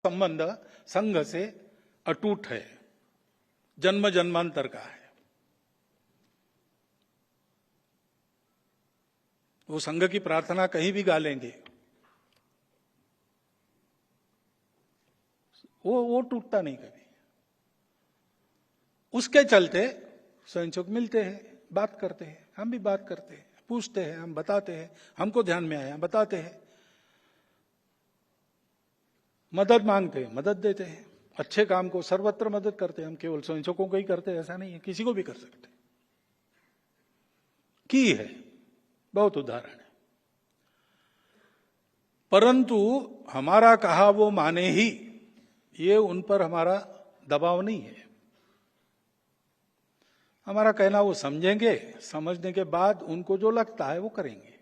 संबंध संघ से अटूट है, जन्म जन्मांतर का है। वो संघ की प्रार्थना कहीं भी गा लेंगे, वो टूटता नहीं कभी। उसके चलते स्वयंसेवक मिलते हैं, बात करते हैं, हम भी बात करते हैं, पूछते हैं, हम बताते हैं, हमको ध्यान में आया बताते हैं, मदद मांगते हैं, मदद देते हैं, अच्छे काम को सर्वत्र मदद करते हैं। हम केवल स्वयंसेवकों को ही करते हैं ऐसा नहीं है, किसी को भी कर सकते की है, बहुत उदाहरण है। परंतु हमारा कहा वो माने ही, ये उन पर हमारा दबाव नहीं है। हमारा कहना वो समझेंगे, समझने के बाद उनको जो लगता है वो करेंगे।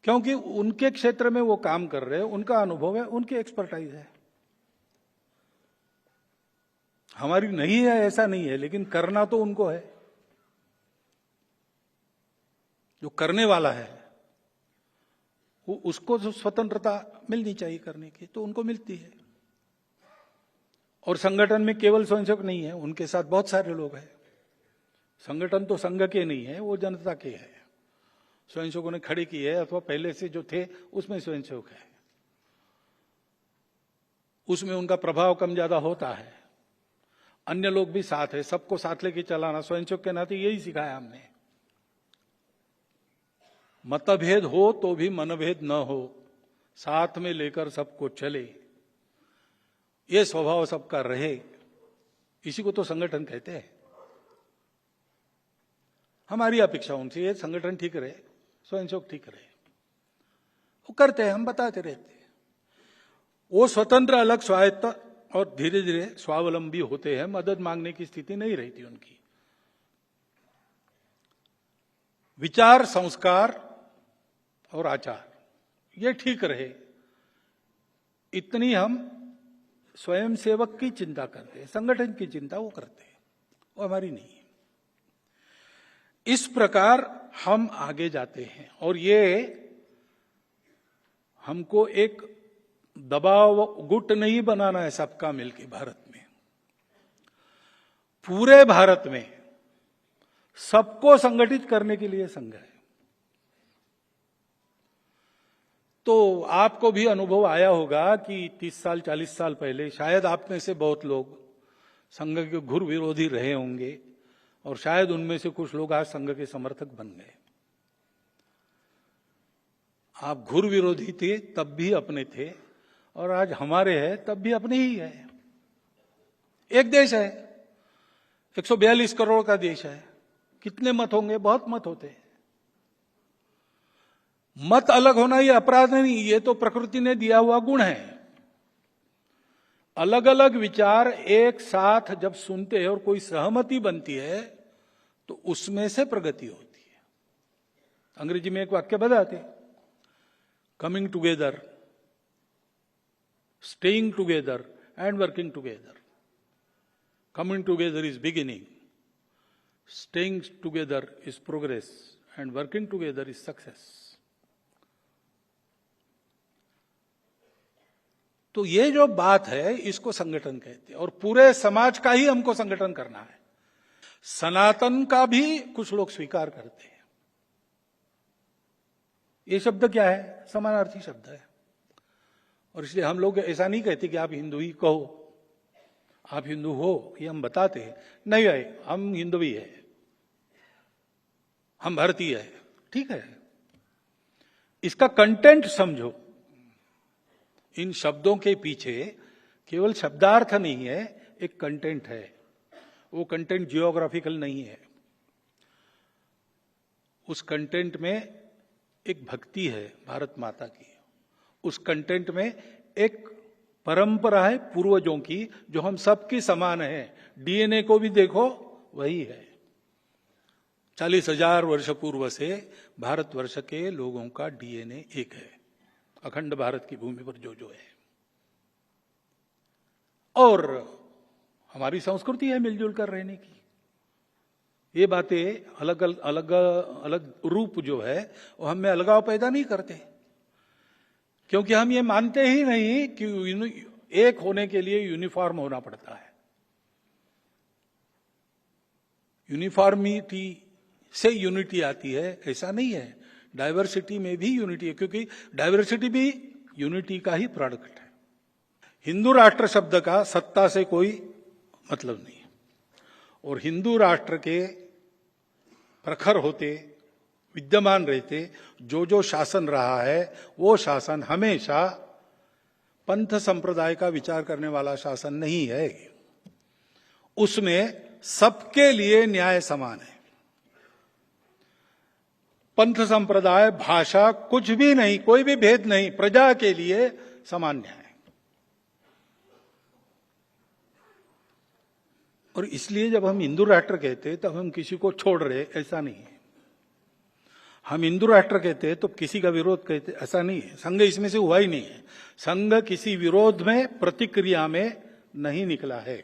क्योंकि उनके क्षेत्र में वो काम कर रहे हैं, उनका अनुभव है, उनकी एक्सपर्टाइज है, हमारी नहीं है ऐसा नहीं है, लेकिन करना तो उनको है। जो करने वाला है वो उसको जो स्वतंत्रता मिलनी चाहिए करने की, तो उनको मिलती है। और संगठन में केवल स्वयंसेवक नहीं है, उनके साथ बहुत सारे लोग हैं। संगठन तो संघ के नहीं है, वो जनता के है। स्वयंसेवकों ने खड़ी की है, अथवा पहले से जो थे उसमें स्वयंसेवक है, उसमें उनका प्रभाव कम ज्यादा होता है। अन्य लोग भी साथ है, सबको साथ लेके चलाना स्वयंसेवक के नाते यही सिखाया हमने। मतभेद हो तो भी मनभेद न हो, साथ में लेकर सबको चले, ये स्वभाव सबका रहे, इसी को तो संगठन कहते हैं। हमारी अपेक्षा उनसे ये संगठन ठीक रहे, स्वयंसेवक ठीक रहे, वो करते हैं, हम बताते रहते हैं। वो स्वतंत्र, अलग, स्वायत्त और धीरे धीरे स्वावलंबी होते हैं, मदद मांगने की स्थिति नहीं रहती उनकी। विचार, संस्कार और आचार ये ठीक रहे, इतनी हम स्वयंसेवक की चिंता करते हैं, संगठन की चिंता वो करते हैं, वो हमारी नहीं है। इस प्रकार हम आगे जाते हैं और ये हमको एक दबाव गुट नहीं बनाना है सबका मिलके। भारत में, पूरे भारत में सबको संगठित करने के लिए संघ है। तो आपको भी अनुभव आया होगा कि 30 साल 40 साल पहले शायद आप में से बहुत लोग संघ के घोर विरोधी रहे होंगे, और शायद उनमें से कुछ लोग आज संघ के समर्थक बन गए। आप घोर विरोधी थे तब भी अपने थे, और आज हमारे हैं तब भी अपने ही है। एक देश है, 142 करोड़ का देश है, कितने मत होंगे? बहुत मत होते हैं। मत अलग होना ये अपराध नहीं, ये तो प्रकृति ने दिया हुआ गुण है। अलग अलग विचार एक साथ जब सुनते हैं और कोई सहमति बनती है तो उसमें से प्रगति होती है। अंग्रेजी में एक वाक्य बताते, coming together, staying together and working together. Coming together is beginning, staying together is progress, and working together is success. तो ये जो बात है इसको संगठन कहते हैं, और पूरे समाज का ही हमको संगठन करना है। सनातन का भी कुछ लोग स्वीकार करते हैं। ये शब्द क्या है? समानार्थी शब्द है, और इसलिए हम लोग ऐसा नहीं कहते कि आप हिंदू ही कहो, आप हिंदू हो, ये हम बताते हैं। नहीं है, हम हिंदू ही है, हम भारतीय है, ठीक है। इसका कंटेंट समझो। इन शब्दों के पीछे केवल शब्दार्थ नहीं है, एक कंटेंट है। वो कंटेंट जियोग्राफिकल नहीं है, उस कंटेंट में एक भक्ति है भारत माता की, उस कंटेंट में एक परंपरा है पूर्वजों की, जो हम सबकी समान है। डीएनए को भी देखो, वही है। 40,000 वर्ष पूर्व से भारतवर्ष के लोगों का डीएनए एक है, अखंड भारत की भूमि पर जो जो है। और हमारी संस्कृति है मिलजुल कर रहने की। ये बातें अलग अलग अलग रूप जो है वो हम में अलगाव पैदा नहीं करते, क्योंकि हम ये मानते ही नहीं कि एक होने के लिए यूनिफॉर्म होना पड़ता है। यूनिफॉर्मिटी से यूनिटी आती है, ऐसा नहीं है। डाइवर्सिटी में भी यूनिटी है, क्योंकि डाइवर्सिटी भी यूनिटी का ही प्रोडक्ट है। हिंदू राष्ट्र शब्द का सत्ता से कोई मतलब नहीं है, और हिंदू राष्ट्र के प्रखर होते, विद्यमान रहते जो जो शासन रहा है वो शासन हमेशा पंथ संप्रदाय का विचार करने वाला शासन नहीं है। उसमें सबके लिए न्याय समान है। पंथ संप्रदाय, भाषा, कुछ भी नहीं, कोई भी भेद नहीं, प्रजा के लिए समान न्याय। और इसलिए जब हम हिंदू राष्ट्र कहते हैं तब हम किसी को छोड़ रहे, ऐसा नहीं है। हम हिंदू राष्ट्र कहते हैं तो किसी का विरोध कहते, ऐसा नहीं है। संघ इसमें से हुआ ही नहीं है। संघ किसी विरोध में, प्रतिक्रिया में नहीं निकला है।